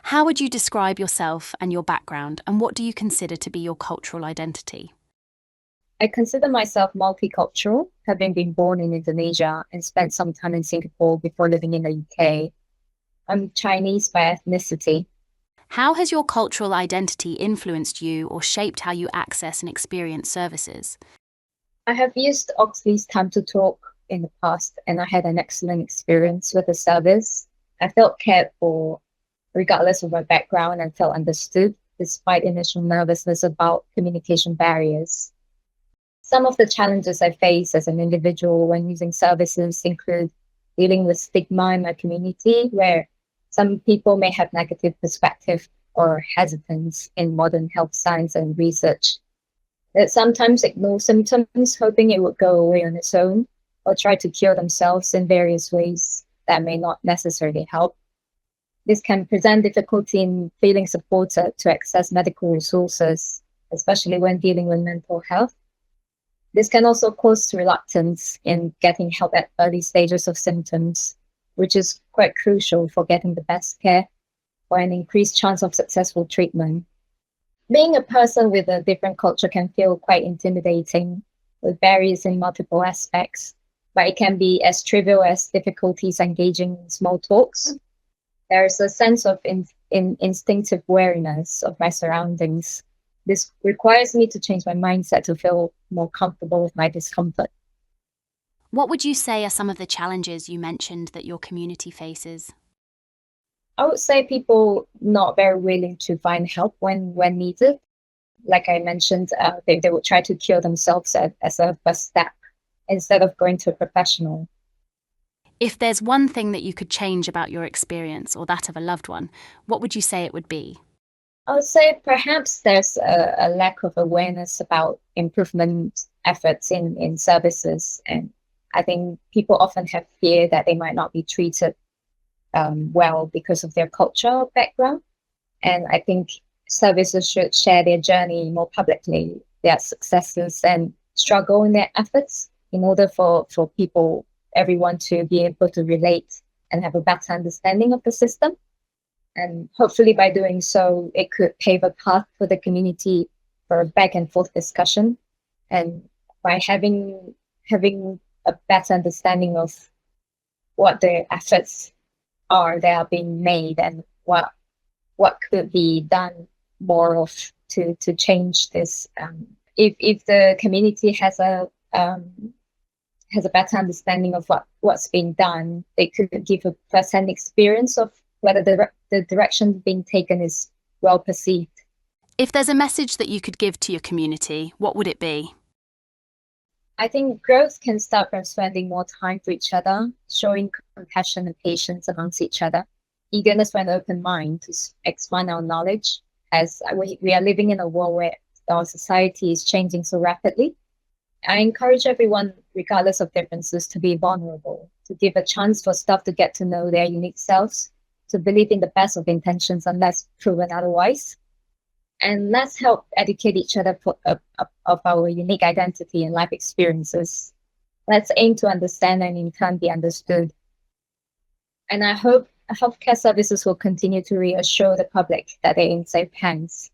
How would you describe yourself and your background, and what do you consider to be your cultural identity? I consider myself multicultural, having been born in Indonesia and spent some time in Singapore before living in the UK. I'm Chinese by ethnicity. How has your cultural identity influenced you or shaped how you access and experience services? I have used Oxley's Time to Talk in the past, and I had an excellent experience with the service. I felt cared for regardless of my background and felt understood despite initial nervousness about communication barriers. Some of the challenges I face as an individual when using services include dealing with stigma in my community, where some people may have negative perspective or hesitance in modern health science and research that sometimes ignore symptoms, hoping it would go away on its own, or try to cure themselves in various ways that may not necessarily help. This can present difficulty in feeling supported to access medical resources, especially when dealing with mental health. This can also cause reluctance in getting help at early stages of symptoms, which is quite crucial for getting the best care or an increased chance of successful treatment. Being a person with a different culture can feel quite intimidating with barriers in multiple aspects, but it can be as trivial as difficulties engaging in small talks. There's a sense of instinctive awareness of my surroundings. This requires me to change my mindset to feel more comfortable with my discomfort. What would you say are some of the challenges you mentioned that your community faces? I would say people not very willing to find help when needed. Like I mentioned, they would try to cure themselves as a first step instead of going to a professional. If there's one thing that you could change about your experience or that of a loved one, what would you say it would be? I would say perhaps there's a lack of awareness about improvement efforts in services. And I think people often have fear that they might not be treated well because of their cultural background. And I think services should share their journey more publicly, their successes and struggle in their efforts in order for people, everyone to be able to relate and have a better understanding of the system. And hopefully by doing so, it could pave a path for the community for a back and forth discussion. And by having a better understanding of what the efforts are that are being made and what could be done more of to change this. If the community has a better understanding of what's being done, they could give a first-hand experience of whether the direction being taken is well perceived. If there's a message that you could give to your community, what would it be? I think growth can start from spending more time for each other, showing compassion and patience amongst each other, eagerness for an open mind to expand our knowledge, as we are living in a world where our society is changing so rapidly. I encourage everyone, regardless of differences, to be vulnerable, to give a chance for staff to get to know their unique selves, to believe in the best of intentions unless proven otherwise. And let's help educate each other of our unique identity and life experiences. Let's aim to understand and in turn be understood. And I hope healthcare services will continue to reassure the public that they're in safe hands.